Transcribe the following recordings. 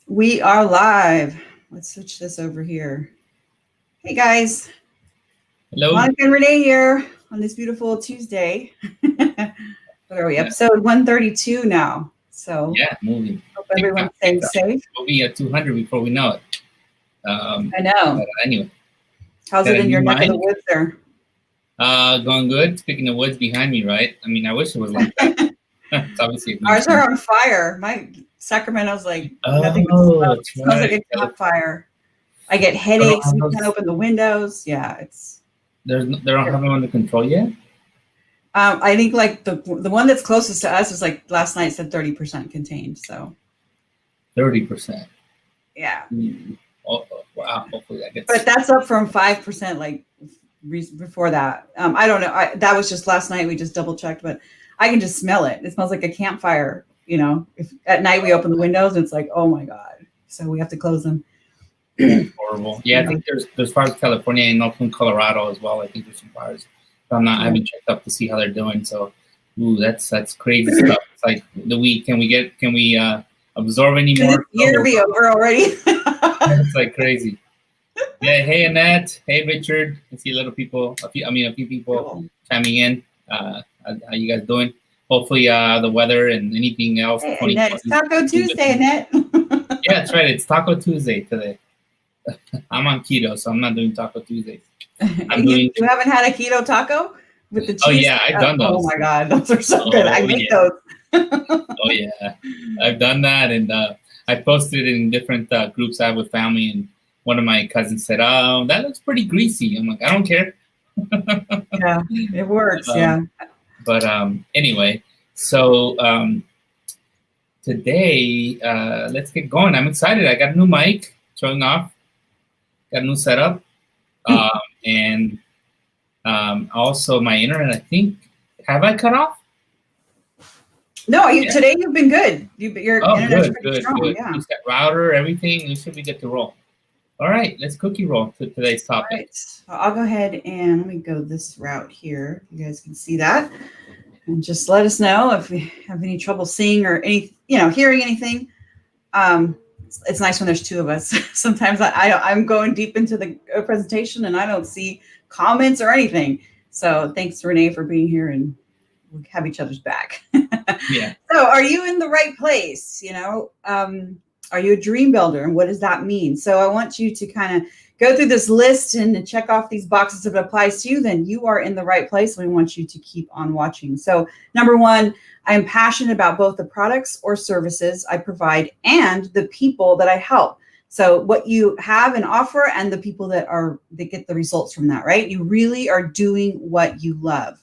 We are live. Let's switch this over here. Hey guys, Hello. Monica and Renee here on this beautiful Tuesday. What are we? Yeah, Episode 132 now. So yeah, moving. hope TikTok, everyone's staying TikTok. safe. We'll be at 200 before we know it. I know. But anyway, How's got it a in new your neck of the mic. woods there? Going good. Speaking of woods behind me, right? I mean, I wish it was like that. It's obviously a green Ours are screen. on fire. My Sacramento's like nothing but Oh, smoke. that's It smells like right. a campfire. I get They don't headaches. have We can't those. open the windows. Yeah, it's. They don't have them under control yet. I think like the one that's closest to us is like last night said 30% contained. So 30%. yeah. Oh, wow. Hopefully that gets. But that's up from 5% like before that. I don't know. That was just last night. We just double checked, but I can just smell it. It smells like a campfire. You know, if at night we open the windows, and it's like, oh my God. So we have to close them. Horrible. Yeah, I think there's fires in California and Oakland, Colorado as well. I think there's some fires. But I haven't checked up to see how they're doing. So, that's crazy stuff. It's like can we absorb any Should more? this year be over already? It's like crazy. Yeah. Hey Annette. Hey Richard. I see a few people Cool. chiming in. How you guys doing? Hopefully, the weather and anything else. Hey, Annette, it's Taco Tuesday, Annette. Yeah, that's right. It's Taco Tuesday today. I'm on keto, so I'm not doing Taco Tuesdays. You haven't had a keto taco with the cheese? Oh yeah, I've done those. Oh my God, those are so good. I make those. Oh yeah, I've done that, and I posted it in different groups I have with family, and one of my cousins said, "Oh, that looks pretty greasy." I'm like, I don't care. Yeah, it works. Yeah. But anyway, so today let's get going. I'm excited. I got a new mic showing off. Got a new setup, and also my internet. I think have I cut off? No, today you've been good. Your internet's pretty strong. Good. Yeah. You got router, everything. You should be good to roll. All right, let's cookie roll to today's topic. All right. Well, I'll go ahead and let me go this route here. You guys can see that, and just let us know if you have any trouble seeing or hearing anything. It's nice when there's two of us. Sometimes I'm going deep into the presentation and I don't see comments or anything. So thanks, Renee, for being here, and we'll have each other's back. Yeah. So are you in the right place? Are you a dream builder? And what does that mean? So I want you to kind of go through this list and check off these boxes. If it applies to you, then you are in the right place. We want you to keep on watching. So number one, I am passionate about both the products or services I provide and the people that I help. So what you have and offer and the people that get the results from that, right? You really are doing what you love.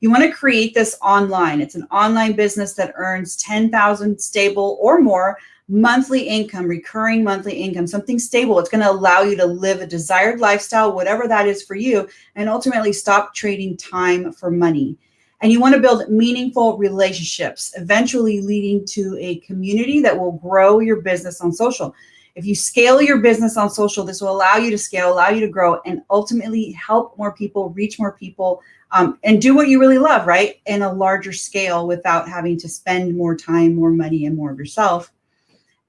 You want to create this online. It's an online business that earns 10,000 stable or more monthly income, recurring monthly income, something stable. It's going to allow you to live a desired lifestyle, whatever that is for you, and ultimately stop trading time for money. And you want to build meaningful relationships, eventually leading to a community that will grow your business on social. If you scale your business on social, this will allow you to scale, allow you to grow, and ultimately help more people, reach more people, and do what you really love, right? In a larger scale without having to spend more time, more money, and more of yourself.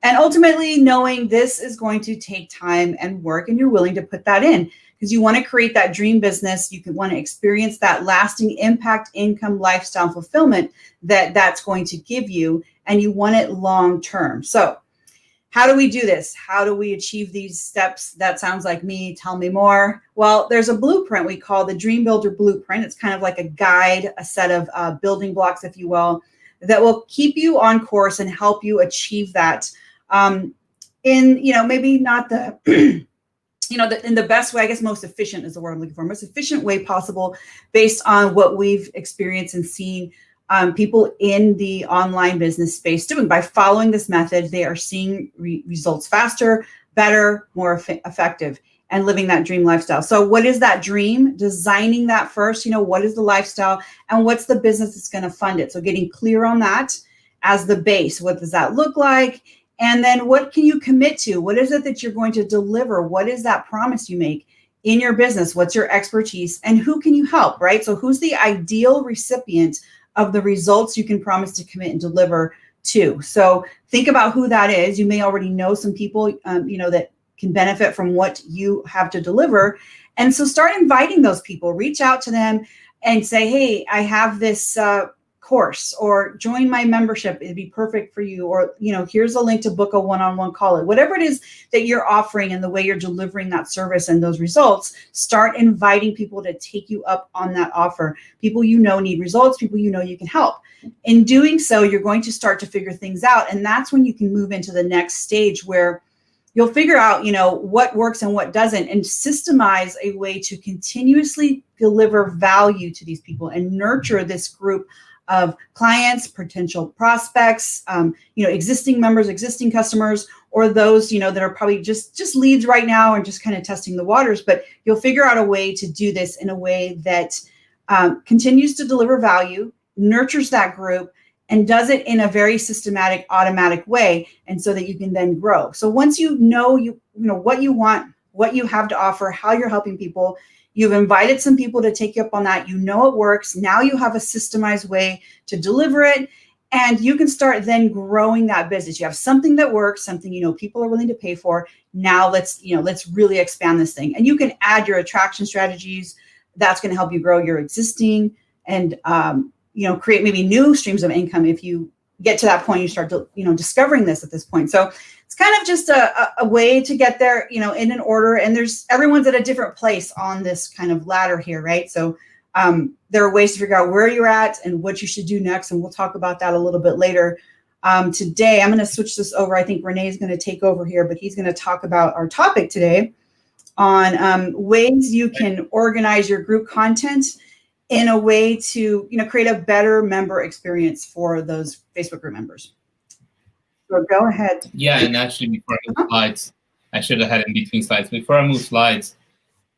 And ultimately knowing this is going to take time and work, and you're willing to put that in because you want to create that dream business. You want to experience that lasting impact, income, lifestyle, fulfillment that's going to give you, and you want it long term. So how do we do this? How do we achieve these steps? That sounds like me. Tell me more. Well, there's a blueprint we call the Dream Builder Blueprint. It's kind of like a guide, a set of building blocks, if you will, that will keep you on course and help you achieve that. Maybe not the, in the best way, I guess most efficient is the word I'm looking for, most efficient way possible based on what we've experienced and seen people in the online business space doing. By following this method, they are seeing results faster, better, more effective, and living that dream lifestyle. So what is that dream? Designing that first, what is the lifestyle and what's the business that's going to fund it? So getting clear on that as the base. What does that look like? And then what can you commit to? What is it that you're going to deliver? What is that promise you make in your business? What's your expertise? And who can you help, right? So who's the ideal recipient of the results you can promise to commit and deliver too. So think about who that is. You may already know some people, that can benefit from what you have to deliver. And so start inviting those people, reach out to them and say, hey, I have this course, or join my membership. It'd be perfect for you. Or, here's a link to book a one-on-one call. Whatever it is that you're offering and the way you're delivering that service and those results, start inviting people to take you up on that offer. People need results, people you can help. In doing so, you're going to start to figure things out. And that's when you can move into the next stage where you'll figure out, what works and what doesn't, and systemize a way to continuously deliver value to these people and nurture this group of clients, potential prospects, existing members, existing customers, or those, that are probably just leads right now and just kind of testing the waters. But you'll figure out a way to do this in a way that continues to deliver value, nurtures that group, and does it in a very systematic, automatic way, and so that you can then grow. So once you know what you want, what you have to offer, how you're helping people, you've invited some people to take you up on that, it works. Now you have a systemized way to deliver it, and you can start then growing that business. You have something that works, something people are willing to pay for. Now let's really expand this thing. And you can add your attraction strategies. That's going to help you grow your existing and create maybe new streams of income. If you get to that point, you start to, discovering this at this point. So it's kind of just a way to get there, in an order. And everyone's at a different place on this kind of ladder here, right? So there are ways to figure out where you're at and what you should do next. And we'll talk about that a little bit later. Today, I'm going to switch this over. I think Renee is going to take over here, but he's going to talk about our topic today on ways you can organize your group content in a way to, create a better member experience for those Facebook group members. So go ahead. Yeah, and actually, before I move slides, I should have had in between slides. Before I move slides,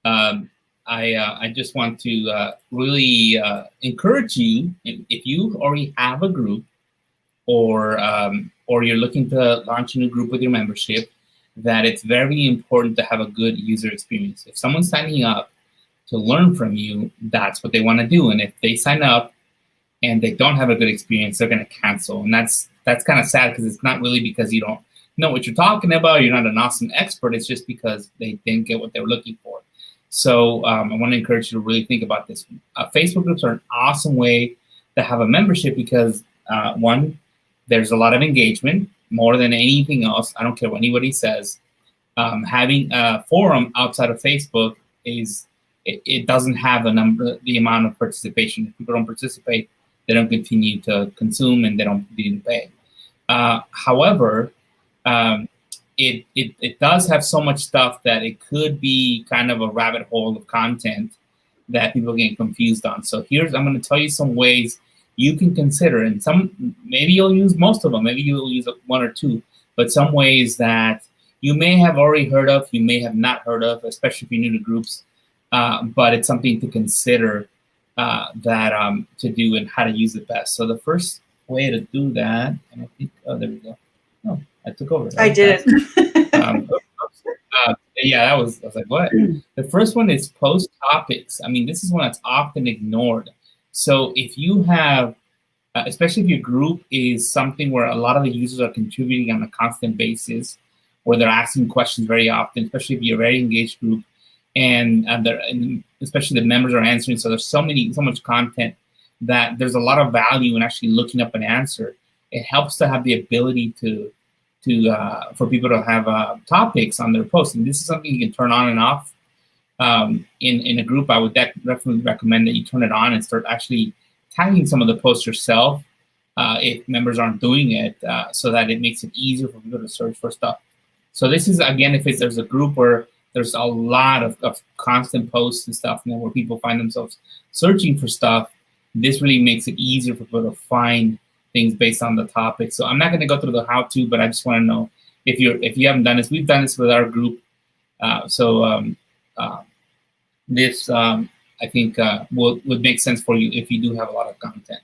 I just want to really encourage you, if you already have a group, or you're looking to launch a new group with your membership, that it's very important to have a good user experience. If someone's signing up to learn from you, that's what they want to do. And if they sign up and they don't have a good experience, they're going to cancel. And that's kind of sad, because it's not really because you don't know what you're talking about, you're not an awesome expert. It's just because they didn't get what they were looking for. So I want to encourage you to really think about this. Facebook groups are an awesome way to have a membership because, one, there's a lot of engagement, more than anything else. I don't care what anybody says. Having a forum outside of Facebook it doesn't have the amount of participation. If people don't participate, they don't continue to consume and they don't continue to pay. However, it does have so much stuff that it could be kind of a rabbit hole of content that people get confused on. So I'm going to tell you some ways you can consider, and maybe you'll use most of them, maybe you'll use one or two, but some ways that you may have already heard of, you may have not heard of, especially if you're new to groups. But it's something to consider to do and how to use it best. So the first way to do that, and I think, there we go. Oh, I took over. I did it. I was like, what? The first one is post topics. I mean, this is one that's often ignored. So if you have, especially if your group is something where a lot of the users are contributing on a constant basis, where they're asking questions very often, especially if you're a very engaged group, and especially the members are answering. So there's so much content that there's a lot of value in actually looking up an answer. It helps to have the ability for people to have topics on their posts. And this is something you can turn on and off. In a group, I would definitely recommend that you turn it on and start actually tagging some of the posts yourself if members aren't doing it, so that it makes it easier for people to search for stuff. So this is, again, if there's a group where there's a lot of constant posts and stuff, where people find themselves searching for stuff, this really makes it easier for people to find things based on the topic. So I'm not going to go through the how-to, but I just want to know if you haven't done this. We've done this with our group. This I think would make sense for you if you do have a lot of content.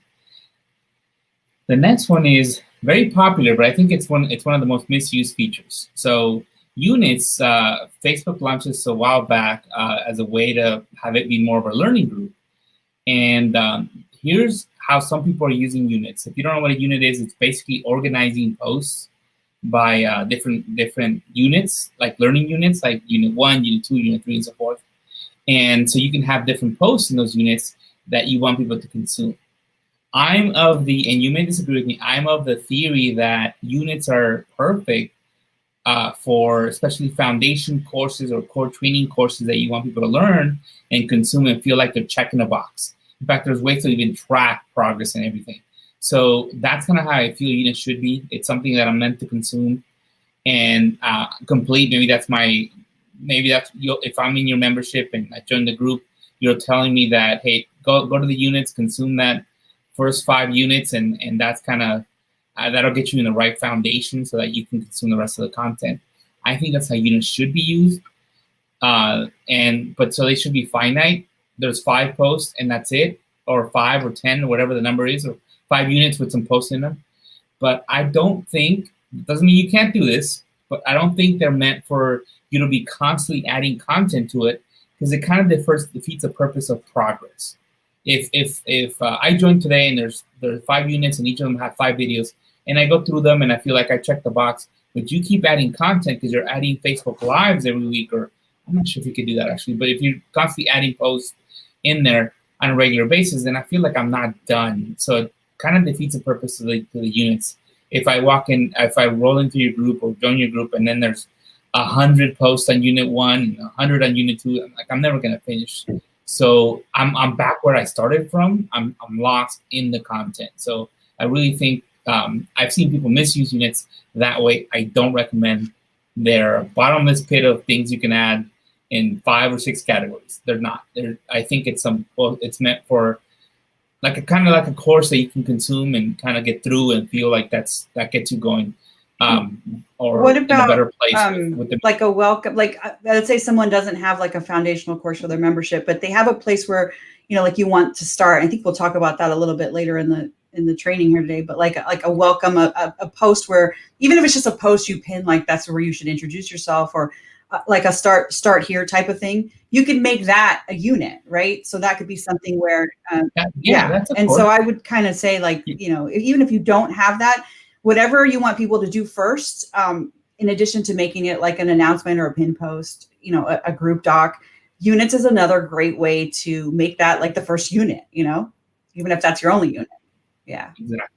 The next one is very popular, but I think it's one of the most misused features. So units, Facebook launched this a while back as a way to have it be more of a learning group. And here's how some people are using units. If you don't know what a unit is, it's basically organizing posts by different units, like learning units, like unit 1, unit 2, unit 3, and so forth. And so you can have different posts in those units that you want people to consume. I'm of the, and you may disagree with me, I'm of the theory that units are perfect for especially foundation courses or core training courses that you want people to learn and consume and feel like they're checking a box. In fact, there's ways to even track progress and everything. So that's kind of how I feel units should be. It's something that I'm meant to consume and complete. Maybe that's if I'm in your membership and I join the group, you're telling me that, hey, go to the units, consume that first 5 units, and that's kind of that'll get you in the right foundation so that you can consume the rest of the content. I think that's how units should be used. But so they should be finite. There's 5 posts and that's it, or 5 or 10 or whatever the number is, or 5 units with some posts in them. But I don't think, doesn't mean you can't do this, but I don't think they're meant for you to be constantly adding content to it, because it kind of defeats the purpose of progress. If I join today and there's 5 units and each of them have 5 videos, and I go through them and I feel like I checked the box, but you keep adding content because you're adding Facebook Lives every week, or I'm not sure if you could do that actually, but if you're constantly adding posts in there on a regular basis, then I feel like I'm not done. So it kind of defeats the purpose of the units. If I roll into your group or join your group and then there's 100 posts on unit 1, 100 on unit 2, I'm never gonna finish. So I'm back where I started from. I'm lost in the content. So I really think I've seen people misuse units that way. I don't recommend. They're a bottomless pit of things you can add in 5 or 6 categories. They're not. I think it's meant for like a course that you can consume and kind of get through and feel like that gets you going. Or what about in a better place with the, like a welcome, like let's say someone doesn't have like a foundational course for their membership, but they have a place where, like you want to start. I think we'll talk about that a little bit later in the training here today, but like a welcome, a post where, even if it's just a post you pin, like that's where you should introduce yourself, or like a start here type of thing, you can make that a unit, right? So that could be something where, that's and so I would kind of say, like, even if you don't have that, whatever you want people to do first, in addition to making it like an announcement or a pin post, a group doc, units is another great way to make that like the first unit, even if that's your only unit. Yeah. Exactly.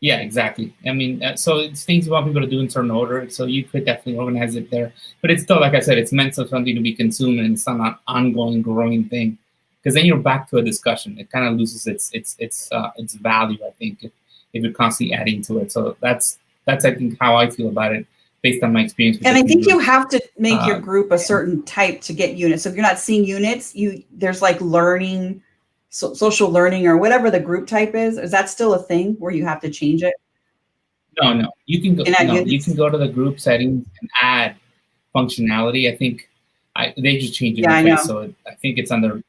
Yeah, exactly. I mean, so it's things you want people to do in certain order. So you could definitely organize it there. But it's still, like I said, it's meant for something to be consumed, and it's not an ongoing, growing thing. Because then you're back to a discussion. It kind of loses its value, I think, if you're constantly adding to it. So that's I think how I feel about it based on my experience. And I think you have to make your group a certain type to get units. So if you're not seeing units, there's like learning. Social learning or whatever the group type is that still a thing where you have to change it? No, you can go. You can go to the group settings and add functionality. I think they just changed it. Yeah, so I think it's under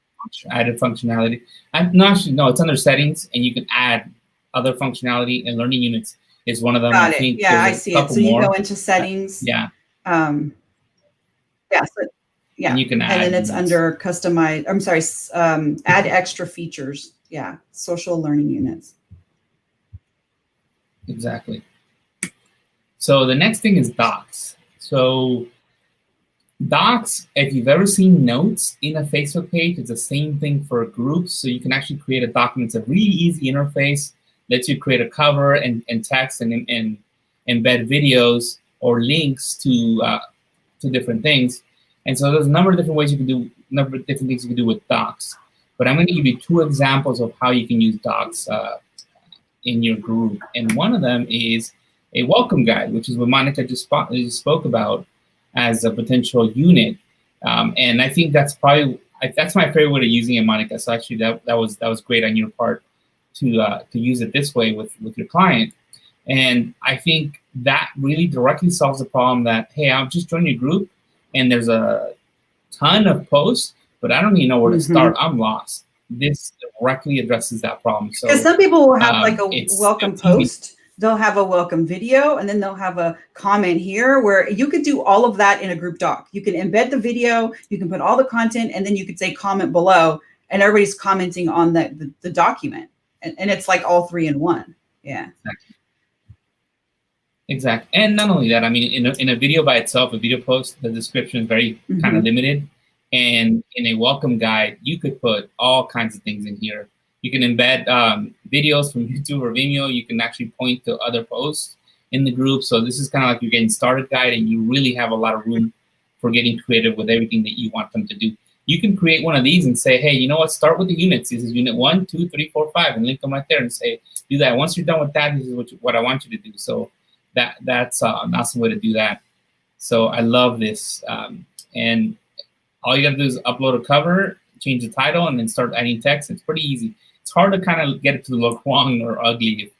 added functionality. It's under settings, and you can add other functionality. And learning units is one of them. Got it. Yeah, I see it. So you go into settings. Yeah. Yeah. And you can add, and then it's under customize. I'm sorry, add extra features. Yeah, social learning units. Exactly. So the next thing is docs. So docs, if you've ever seen notes in a Facebook page, it's the same thing for groups. So you can actually create a document. It's a really easy interface. Lets you create a cover and text and embed videos or links to different things. And so there's a number of different ways you can do, number of different things you can do with docs. But I'm going to give you 2 examples of how you can use docs in your group. And one of them is a welcome guide, which is what Monica just spoke about as a potential unit. And I think that's my favorite way of using it, Monica. So actually that was great on your part to use it this way with your client. And I think that really directly solves the problem that, hey, I'm just joining your group, and there's a ton of posts, but I don't even know where to start. I'm lost. This directly addresses that problem. So, because some people will have like a welcome post, they'll have a welcome video, and then they'll have a comment here where you could do all of that in a group doc. You can embed the video, you can put all the content, and then you could say comment below, and everybody's commenting on the document. and it's like all three in one. Yeah. Exactly. And not only that, I mean, in a video by itself, a video post, the description is very kind of limited. And in a welcome guide, you could put all kinds of things in here. You can embed videos from YouTube or Vimeo. You can actually point to other posts in the group. So this is kind of like your getting started guide, and you really have a lot of room for getting creative with everything that you want them to do. You can create one of these and say, hey, you know what? Start with the units. This is unit 1, 2, 3, 4, 5, and link them right there and say, do that. Once you're done with that, this is what I want you to do. So that's an awesome way to do that. So I love this. And all you got to do is upload a cover, change the title, and then start adding text. It's pretty easy. It's hard to kind of get it to look wrong or ugly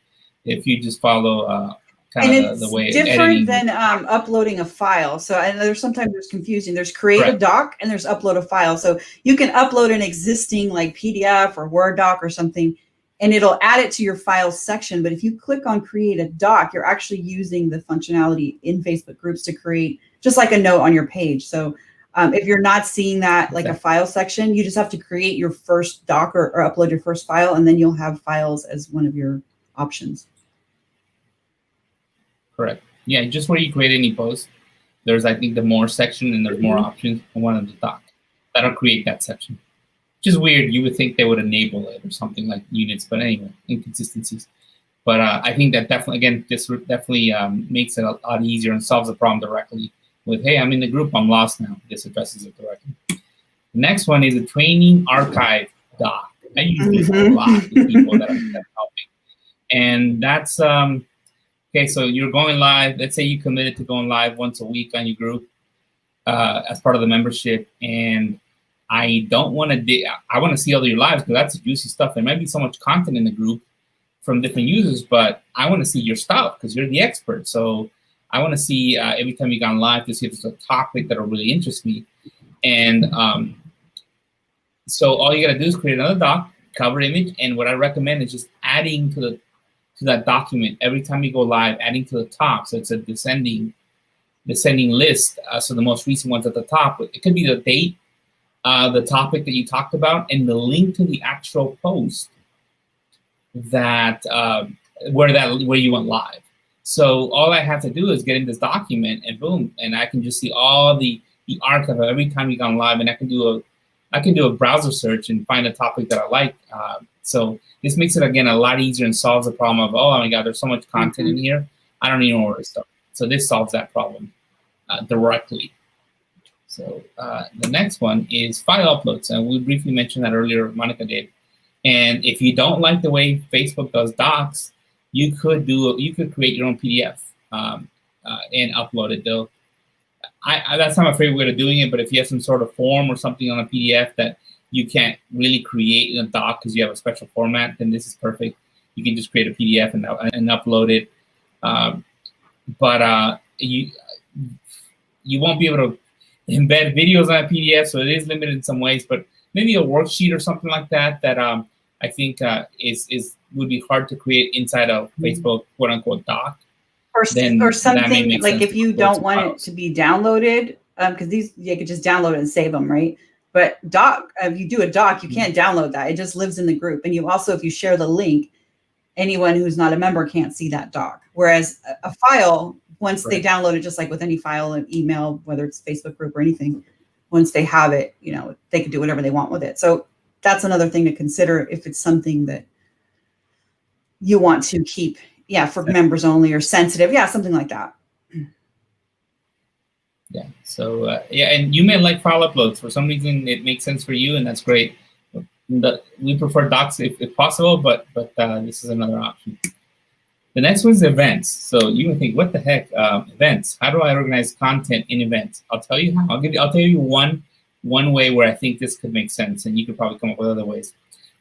if you just follow kind of the way it's different than uploading a file. So I know sometimes there's confusing. There's create a doc and there's upload a file. So you can upload an existing like PDF or Word doc or something, and it'll add it to your files section. But if you click on create a doc, you're actually using the functionality in Facebook groups to create just like a note on your page. So if you're not seeing that like a file section, you just have to create your first doc or upload your first file, and then you'll have files as one of your options. Correct. Yeah, just where you create any post, there's, I think, the more section, and there's more options on one of the doc. That'll create that section. Which is weird. You would think they would enable it or something like units, but anyway, inconsistencies. But I think that definitely, again, this definitely makes it a lot easier and solves the problem directly with, hey, I'm in the group, I'm lost now. This addresses it directly. The next one is a training archive doc. I use this a lot with people that I'm helping. And that's, okay, so you're going live. Let's say you committed to going live once a week on your group as part of the membership. And I don't want to, I want to see all of your lives because that's juicy stuff. There might be so much content in the group from different users, but I want to see your stuff because you're the expert. So I want to see every time you go on live to see if there's a topic that'll really interest me. And so all you got to do is create another doc, cover image, and what I recommend is just adding to that document every time you go live, adding to the top. So it's a descending list. So the most recent one's at the top. It could be the date, the topic that you talked about, and the link to the actual post that where you went live. So all I have to do is get in this document, and boom, and I can just see all the archive of every time you've gone live, and I can do a browser search and find a topic that I like. So this makes it, again, a lot easier and solves the problem of, oh my God, there's so much content in here, I don't even know where to start. So this solves that problem directly. So the next one is file uploads, and we briefly mentioned that earlier, Monica did. And if you don't like the way Facebook does docs, you could create your own PDF and upload it. Though that's not my favorite way of doing it, but if you have some sort of form or something on a PDF that you can't really create in a doc because you have a special format, then this is perfect. You can just create a PDF and upload it. But you won't be able to embed videos on a PDF, so it is limited in some ways. But maybe a worksheet or something like that I think would be hard to create inside a Facebook quote unquote doc. Or something like if you don't want it to be downloaded, because these you could just download it and save them, right? But if you do a doc, you can't download that. It just lives in the group. And you also, if you share the link, anyone who's not a member can't see that doc. Whereas a file, once they download it, just like with any file, an email, whether it's Facebook group or anything, once they have it, they can do whatever they want with it. So that's another thing to consider if it's something that you want to keep, for members only or sensitive, something like that. Yeah. So and you may like file uploads. For some reason, it makes sense for you, and that's great. We prefer docs if possible, but this is another option. The next one is events. So you can think, what the heck, events? How do I organize content in events? I'll tell you how. I'll tell you one way where I think this could make sense, and you could probably come up with other ways.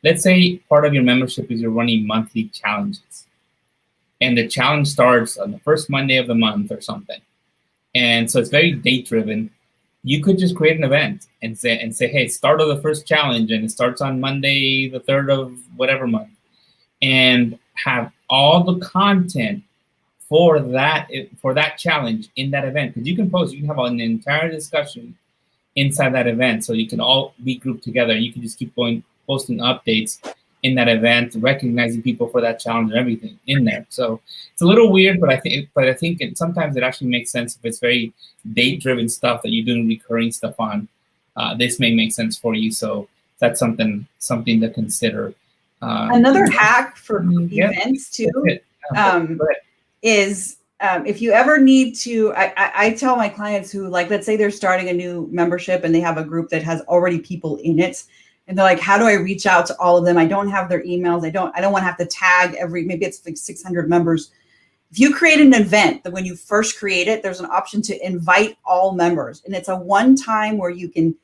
Let's say part of your membership is you're running monthly challenges, and the challenge starts on the first Monday of the month or something. And so it's very date driven. You could just create an event and say, hey, start of the first challenge, and it starts on Monday, the 3rd of whatever month, and have all the content for that challenge in that event. Because you can have an entire discussion inside that event, so you can all be grouped together. You can just keep posting updates in that event, recognizing people for that challenge and everything in there. So it's a little weird, but I think sometimes it actually makes sense if it's very date-driven stuff that you're doing recurring stuff on. This may make sense for you. So that's something to consider. Another hack for events too is if you ever need to, I tell my clients who, like, let's say they're starting a new membership and they have a group that has already people in it. And they're like, how do I reach out to all of them? I don't have their emails. I don't want to have to tag maybe it's like 600 members. If you create an event that when you first create it, there's an option to invite all members. And it's a one time where you can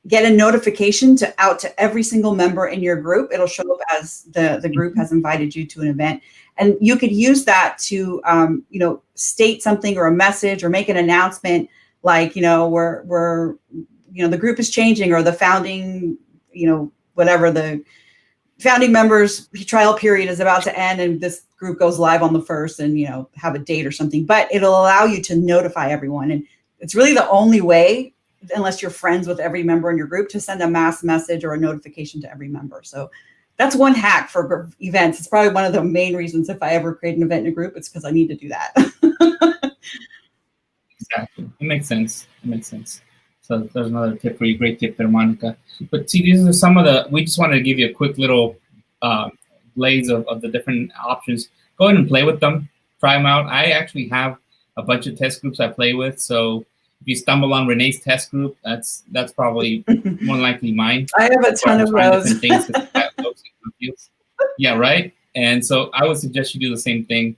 get a notification out to every single member in your group. It'll show up as the group has invited you to an event. And you could use that to, state something or a message or make an announcement like, we're the group is changing, or the founding, whatever, the founding members trial period is about to end and this group goes live on the 1st, and, have a date or something. But it'll allow you to notify everyone. And it's really the only way, unless you're friends with every member in your group, to send a mass message or a notification to every member. So that's one hack for events. It's probably one of the main reasons if I ever create an event in a group, it's because I need to do that. Exactly. It makes sense. So there's another tip for you. Great tip there, Monica. But see, these are some of we just wanted to give you a quick little blaze of the different options. Go ahead and play with them. Try them out. I actually have a bunch of test groups I play with. So if you stumble on Renee's test group, that's probably more likely mine. I have a ton of those. Yeah, right. And so I would suggest you do the same thing.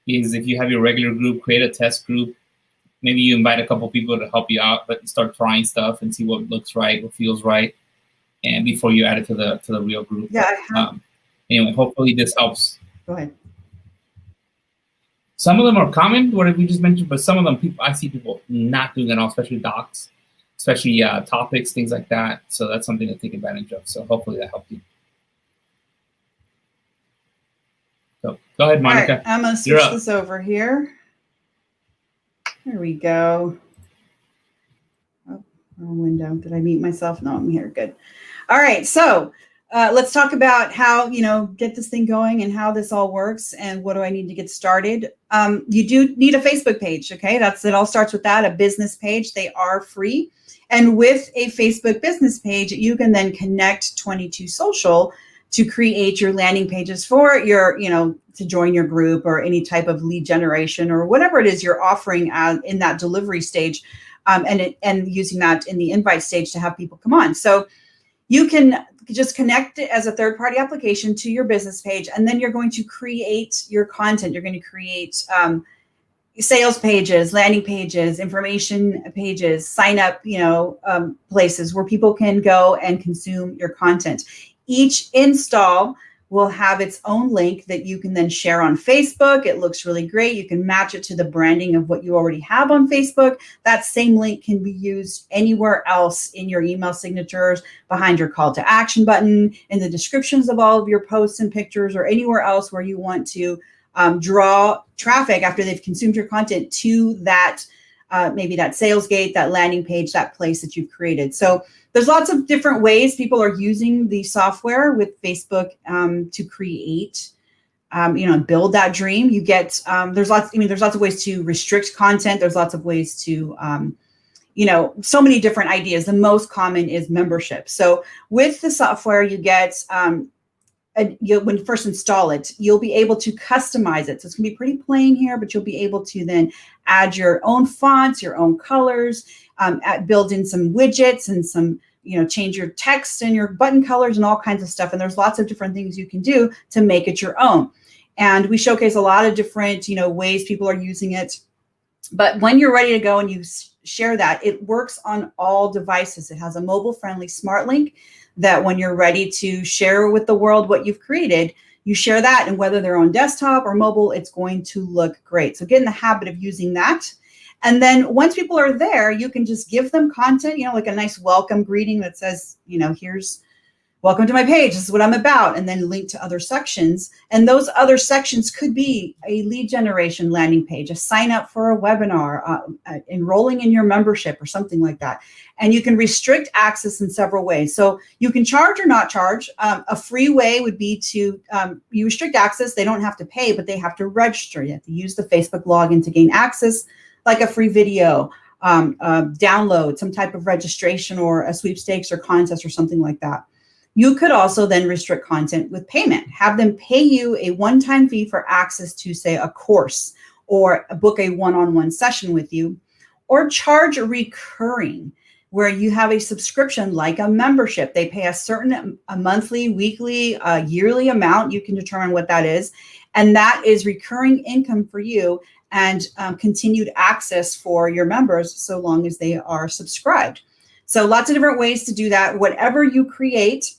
Is if you have your regular group, create a test group. Maybe you invite a couple people to help you out, but start trying stuff and see what looks right, what feels right, and before you add it to the real group. Yeah. Anyway, hopefully this helps. Go ahead. Some of them are common, what we just mentioned, but some of them I see people not doing at all, especially docs, especially topics, things like that. So that's something to take advantage of. So hopefully that helped you. So go ahead, Monica. All right, I'm going to switch this over here. There we go. Oh, wrong window. Did I mute myself? No, I'm here. Good. All right. So let's talk about how, get this thing going and how this all works and what do I need to get started. You do need a Facebook page. Okay. It all starts with that, a business page. They are free. And with a Facebook business page, you can then connect 22 Social to create your landing pages for your, to join your group or any type of lead generation or whatever it is you're offering in that delivery stage, and using that in the invite stage to have people come on. So you can just connect it as a third-party application to your business page, and then you're going to create your content. You're going to create sales pages, landing pages, information pages, sign up, places where people can go and consume your content. Each install will have its own link that you can then share on Facebook. It looks really great. You can match it to the branding of what you already have on Facebook. That same link can be used anywhere else in your email signatures, behind your call to action button, in the descriptions of all of your posts and pictures, or anywhere else where you want to draw traffic after they've consumed your content to that, maybe that sales gate, that landing page, that place that you've created. So there's lots of different ways people are using the software with Facebook to create, build that dream. You get, there's lots of ways to restrict content. There's lots of ways to, so many different ideas. The most common is membership. So with the software, you get, when you first install it, you'll be able to customize it. So it's gonna be pretty plain here, but you'll be able to then add your own fonts, your own colors, build in some widgets and some, change your text and your button colors and all kinds of stuff. And there's lots of different things you can do to make it your own. And we showcase a lot of different, ways people are using it. But when you're ready to go and you share that, it works on all devices. It has a mobile-friendly smart link that when you're ready to share with the world what you've created, you share that, and whether they're on desktop or mobile, it's going to look great. So get in the habit of using that. And then once people are there, you can just give them content, like a nice welcome greeting that says, here's welcome to my page. This is what I'm about. And then link to other sections. And those other sections could be a lead generation landing page, a sign up for a webinar, enrolling in your membership or something like that. And you can restrict access in several ways. So you can charge or not charge. A free way would be to, you restrict access. They don't have to pay, but they have to register. You have to use the Facebook login to gain access, like a free video, download, some type of registration or a sweepstakes or contest or something like that. You could also then restrict content with payment, have them pay you a one-time fee for access to, say, a course or book a one-on-one session with you, or charge a recurring where you have a subscription like a membership. They pay a monthly, weekly, yearly amount. You can determine what that is. And that is recurring income for you and continued access for your members so long as they are subscribed. So lots of different ways to do that. Whatever you create,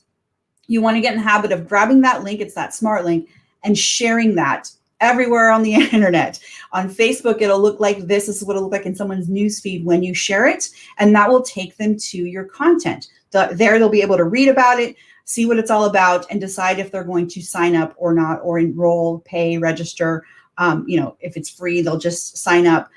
you want to get in the habit of grabbing that link, it's that smart link, and sharing that everywhere on the internet. On Facebook, it'll look like this. This is what it'll look like in someone's newsfeed when you share it, and that will take them to your content. There, they'll be able to read about it, see what it's all about, and decide if they're going to sign up or not, or enroll, pay, register. If it's free, they'll just sign up.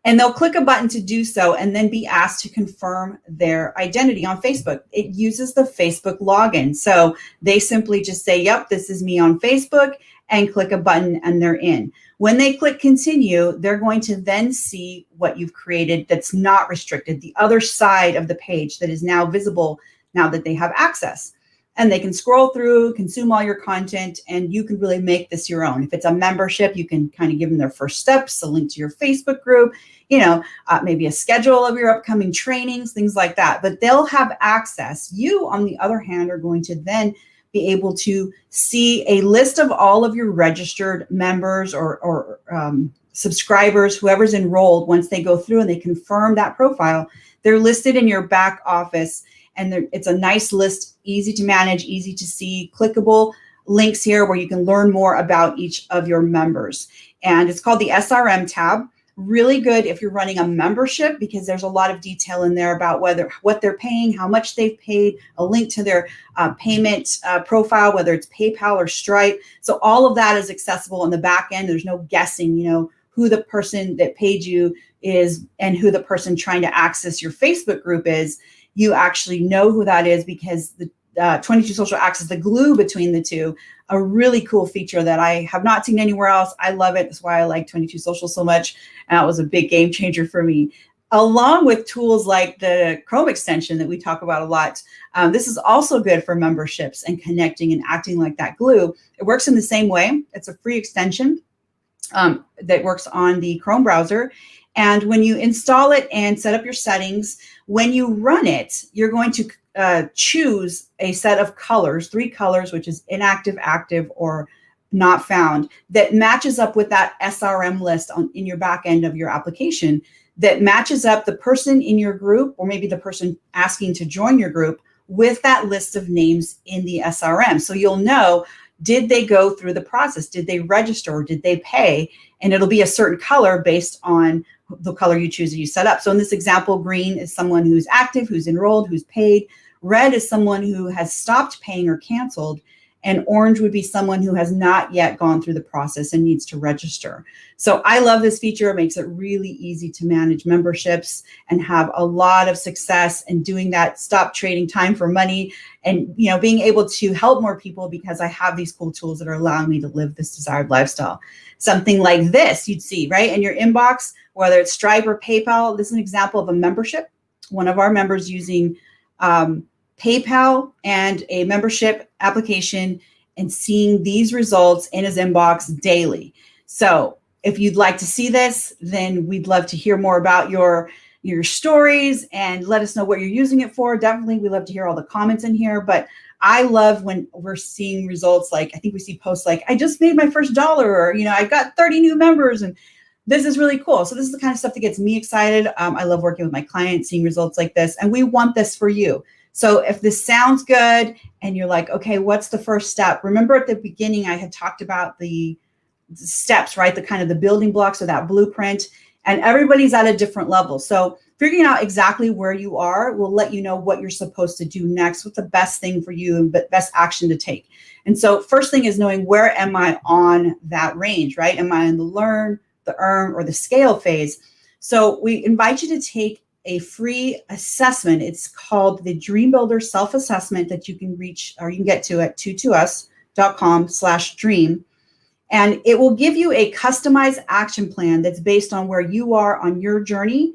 And they'll click a button to do so and then be asked to confirm their identity on Facebook. It uses the Facebook login. So they simply just say, yep, this is me on Facebook, and click a button and they're in. When they click continue, they're going to then see what you've created that's not restricted, the other side of the page that is now visible now that they have access. And they can scroll through, consume all your content, and you can really make this your own. If it's a membership, you can kind of give them their first steps, a link to your Facebook group, maybe a schedule of your upcoming trainings, things like that. But they'll have access. You, on the other hand, are going to then be able to see a list of all of your registered members or subscribers, whoever's enrolled. Once they go through and they confirm that profile, they're listed in your back office. And it's a nice list, easy to manage, easy to see, clickable links here where you can learn more about each of your members. And it's called the SRM tab. Really good if you're running a membership, because there's a lot of detail in there about what they're paying, how much they've paid, a link to their payment profile, whether it's PayPal or Stripe. So all of that is accessible on the back end. There's no guessing, who the person that paid you is and who the person trying to access your Facebook group is. You actually know who that is because the 22 Social acts as the glue between the two. A really cool feature that I have not seen anywhere else. I love it. That's why I like 22 Social so much. And that was a big game changer for me. Along with tools like the Chrome extension that we talk about a lot. This is also good for memberships and connecting and acting like that glue. It works in the same way. It's a free extension that works on the Chrome browser. And when you install it and set up your settings, when you run it, you're going to choose a set of colors, 3 colors, which is inactive, active, or not found, that matches up with that SRM list in your back end of your application, that matches up the person in your group, or maybe the person asking to join your group, with that list of names in the SRM. So you'll know, did they go through the process? Did they register? Or did they pay? And it'll be a certain color based on the color you choose that you set up. So in this example, green is someone who's active, who's enrolled, who's paid. Red is someone who has stopped paying or canceled. And orange would be someone who has not yet gone through the process and needs to register. So I love this feature. It makes it really easy to manage memberships and have a lot of success in doing that. Stop trading time for money and being able to help more people because I have these cool tools that are allowing me to live this desired lifestyle. Something like this you'd see right in your inbox, whether it's Stripe or PayPal. This is an example of a membership. One of our members using PayPal and a membership application and seeing these results in his inbox daily. So if you'd like to see this, then we'd love to hear more about your stories and let us know what you're using it for. Definitely, we love to hear all the comments in here, but I love when we're seeing results like, I think we see posts like, I just made my first $1, or, I got 30 new members, and this is really cool. So this is the kind of stuff that gets me excited. I love working with my clients, seeing results like this, and we want this for you. So if this sounds good and you're like, okay, what's the first step? Remember at the beginning, I had talked about the steps, right? The kind of the building blocks of that blueprint. and everybody's at a different level. So figuring out exactly where you are will let you know what you're supposed to do next, what's the best thing for you and best action to take. And so first thing is knowing, where am I on that range, right? Am I in the learn, the earn, or the scale phase? So we invite you to take a free assessment. It's called the Dream Builder Self-Assessment that you can reach, or you can get to at 22us.com/dream. And it will give you a customized action plan that's based on where you are on your journey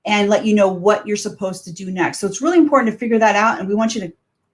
and let you know what you're supposed to do next. So it's really important to figure that out. And we want you to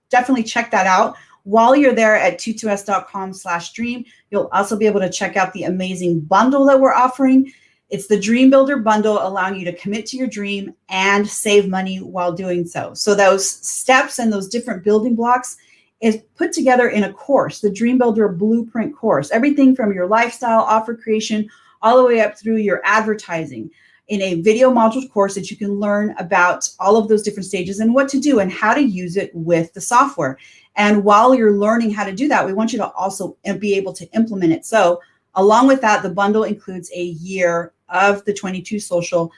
definitely check that out. While you're there at 22us.com/dream, you'll also be able to check out the amazing bundle that we're offering. It's the Dream Builder bundle, allowing you to commit to your dream and save money while doing so. So those steps and those different building blocks is put together in a course, the Dream Builder Blueprint course. Everything from your lifestyle, offer creation, all the way up through your advertising, in a video module course that you can learn about all of those different stages and what to do and how to use it with the software. And while you're learning how to do that, we want you to also be able to implement it. So along with that, the bundle includes a year of the 22 Social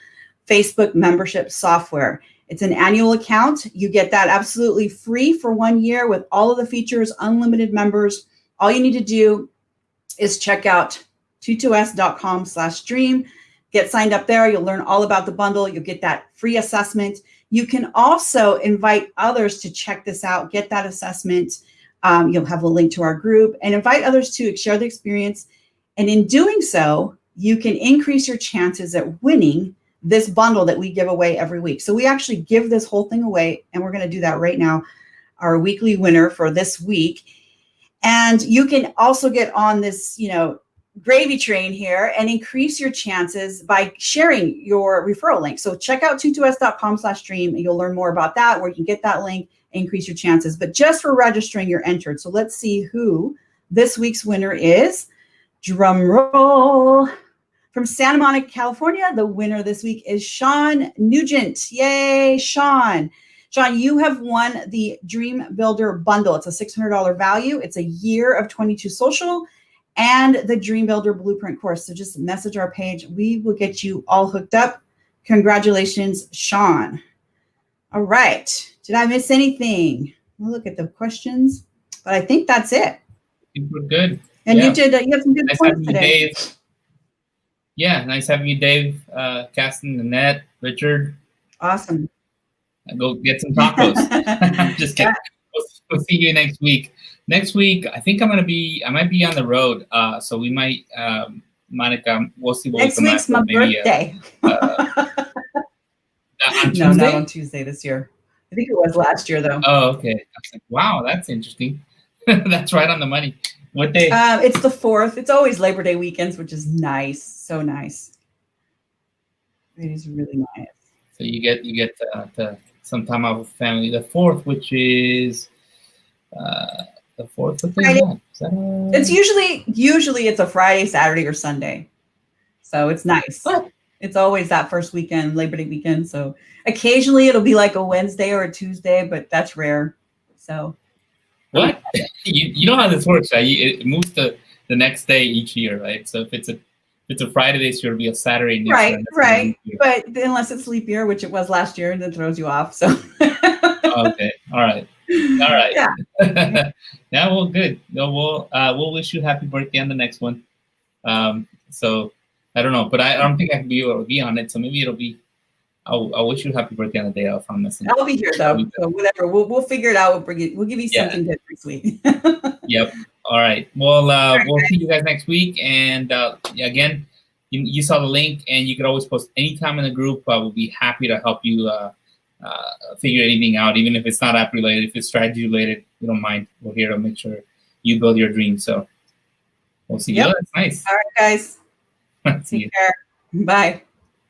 Facebook membership software. It's an annual account. You get that absolutely free for 1 year with all of the features, unlimited members. All you need to do is check out 22us.com/dream. Get signed up there. You'll learn all about the bundle. You'll get that free assessment. You can also invite others to check this out, get that assessment. You'll have a link to our group and invite others to share the experience. And in doing so, you can increase your chances at winning this bundle that we give away every week. So we actually give this whole thing away, and we're going to do that right now, our weekly winner for this week. And you can also get on this, gravy train here and increase your chances by sharing your referral link. So check out 22us.com/dream and you'll learn more about that, where you can get that link, increase your chances. But just for registering, you're entered. So let's see who this week's winner is. Drum roll. From Santa Monica, California, the winner this week is Sean Nugent. Yay, Sean. Sean, you have won the Dream Builder bundle. It's a $600 value. It's a year of 22 Social and the Dream Builder Blueprint course. So just message our page. We will get you all hooked up. Congratulations, Sean. All right. Did I miss anything? We'll look at the questions, but I think that's it. We're good. And you have some good points today. Dave. Yeah, nice having you, Dave, Caston, Annette, Richard. Awesome. Go get some tacos. I'm just kidding. We'll see you next week. Next week, I think I might be on the road. So we might, Monica, we'll see. Next week's my birthday. On no, not on Tuesday this year. I think it was last year, though. Oh, okay. I was like, wow, that's interesting. That's right on the money. What day? It's the 4th. It's always Labor Day weekends, which is nice. So nice. It is really nice. So you get to some time out with family. The 4th, which is the 4th. It's usually it's a Friday, Saturday, or Sunday. So it's nice. What? It's always that first weekend, Labor Day weekend. So occasionally it'll be like a Wednesday or a Tuesday, but that's rare. So. What? You know how this works, right? It moves to the next day each year, right? So if it's a Friday this year, it'll be a Saturday next year. Right. But unless it's leap year, which it was last year, and it throws you off. So. Okay. All right. Yeah. Yeah. Well, good. No, we'll wish you happy birthday on the next one. So I don't know, but I don't think I can be able to be on it. So maybe it'll be. I'll wish you happy birthday on the day off on this. I'll be here though. So whatever. We'll figure it out. We'll give you something good next week. Yep. All right. Well, we'll see you guys next week. And again, you saw the link, and you can always post anytime in the group. We'll be happy to help you figure anything out, even if it's not app related, if it's strategy related. We don't mind. We're here to make sure you build your dream. So we'll see you. That's nice. All right, guys. See you. Take care. Bye.